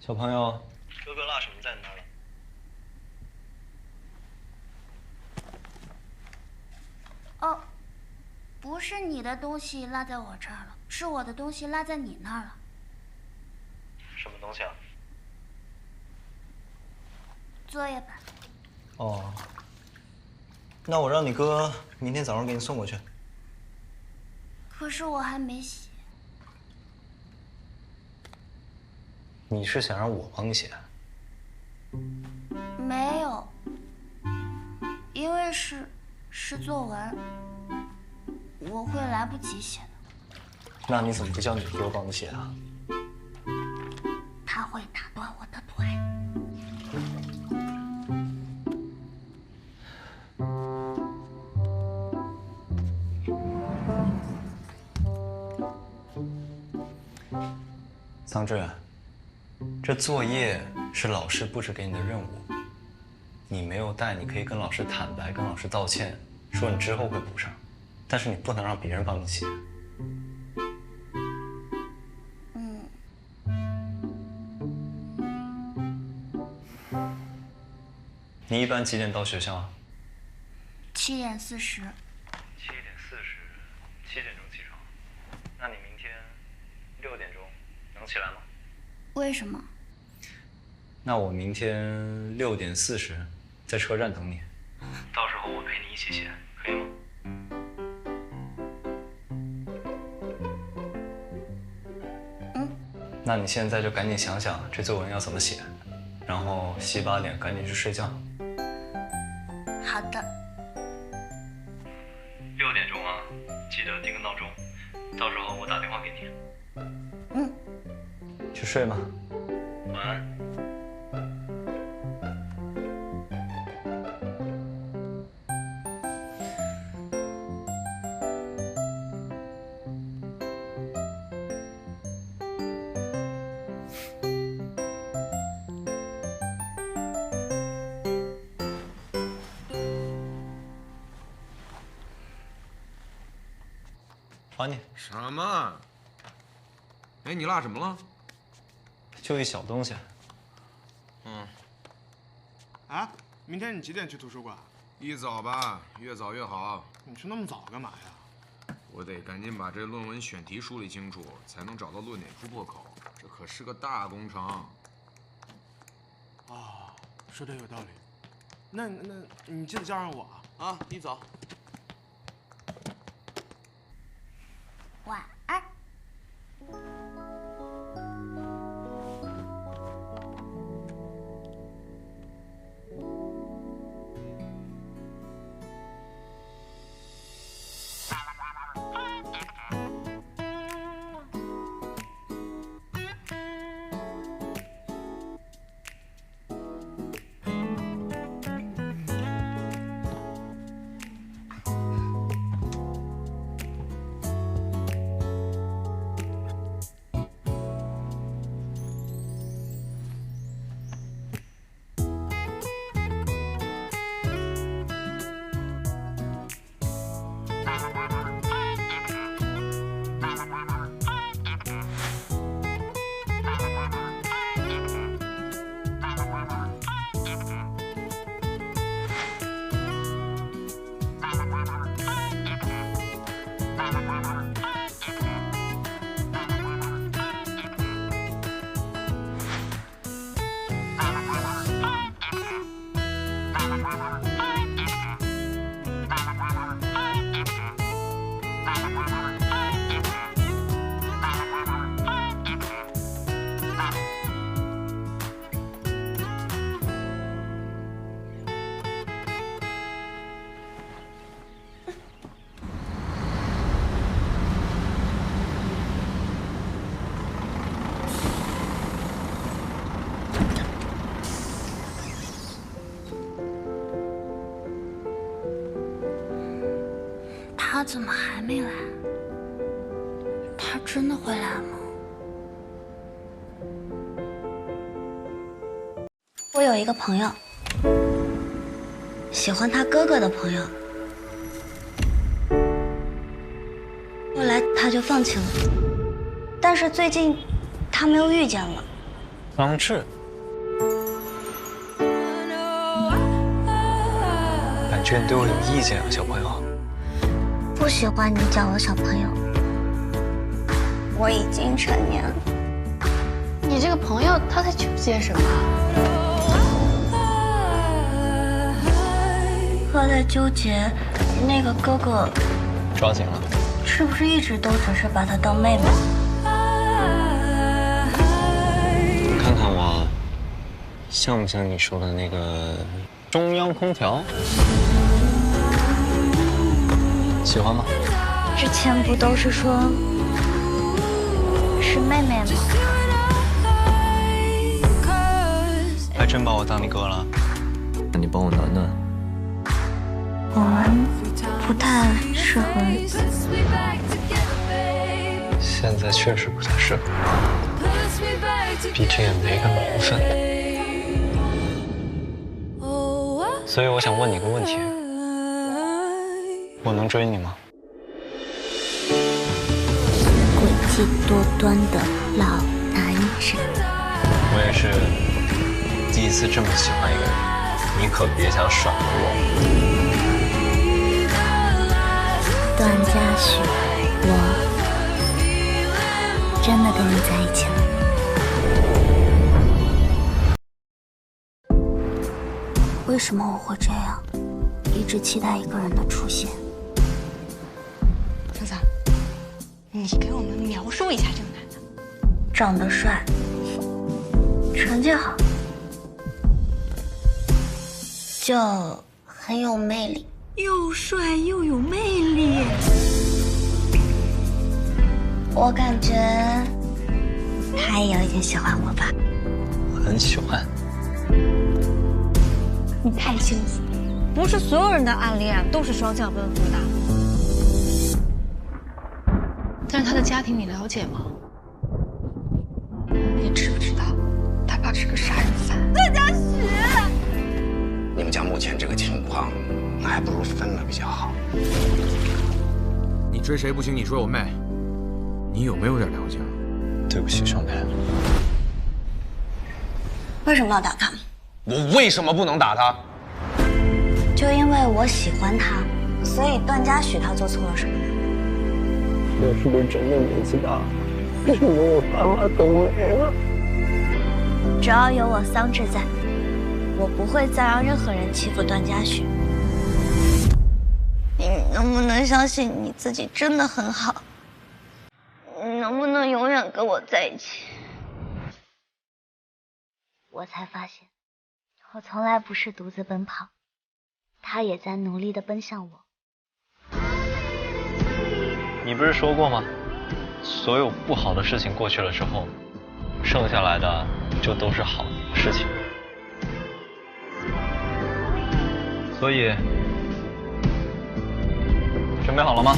小朋友，哥哥落什么在你那儿了？哦，不是你的东西落在我这儿了，是我的东西落在你那儿了。什么东西啊？作业本。哦，那我让你哥明天早上给你送过去。可是我还没写。你是想让我帮你写？没有，因为是作文，我会来不及写的。那你怎么不叫你哥帮你写啊？他会打断我的腿。桑稚，这作业是老师布置给你的任务，你没有带，你可以跟老师坦白，跟老师道歉，说你之后会补上，但是你不能让别人帮你写。你一般几点到学校啊7:40。7:40，7点钟起床。那你明天6点钟能起来吗？为什么？那我明天6点40在车站等你，到时候我陪你一起写，可以吗？那你现在就赶紧想想这作文要怎么写，然后7、8点赶紧去睡觉。好的。6点钟啊，记得定个闹钟，到时候我打电话给你。去睡吧，晚安。还你。什么？哎，你落什么了？就一小东西。啊，明天你几点去图书馆？一早吧，越早越好。你去那么早干嘛呀？我得赶紧把这论文选题梳理清楚，才能找到论点突破口。这可是个大工程。啊，说的有道理。那你记得叫上我啊。啊，你走。晚安。他怎么还没来？他真的会来吗？我有一个朋友，喜欢他哥哥的朋友，后来他就放弃了。但是最近他们又遇见了，方志，感觉你对我有意见啊，小朋友。不喜欢你叫我小朋友。我已经成年了。你这个朋友他在纠结什么？他在纠结那个哥哥抓紧了。是不是一直都只是把她当妹妹？看看我，像不像你说的那个中央空调？喜欢吗？之前不都是说是妹妹吗？还真把我当你哥了。那你帮我暖暖。我们不太适合。现在确实不太适合，毕竟也没个名分。所以我想问你个问题：我能追你吗？诡计多端的老男人。我也是第一次这么喜欢一个人，你可别想甩了我。段嘉许，我真的跟你在一起了。为什么我会这样，一直期待一个人的出现？泽泽，你给我们描述一下这个男的。长得帅，成绩好，就很有魅力。又帅又有魅力，我感觉他也有一点喜欢我吧。很喜欢。你太幸福了，不是所有人的暗恋都是双向奔赴的。但是他的家庭你了解吗？你知不知道，他爸是个杀人犯？段嘉许，你们家目前这个情况，那还不如分了比较好。你追谁不行，你追我妹，你有没有点良心？对不起，兄弟。为什么要打他？我为什么不能打他？就因为我喜欢他，所以段嘉许他做错了什么呢？我是不是真的年纪大？为什么我爸妈都没了？只要有我桑稚在，我不会再让任何人欺负段嘉许。你能不能相信你自己真的很好？你能不能永远跟我在一起？我才发现，我从来不是独自奔跑，他也在努力地奔向我。你不是说过吗？所有不好的事情过去了之后，剩下来的就都是好的事情。所以，准备好了吗？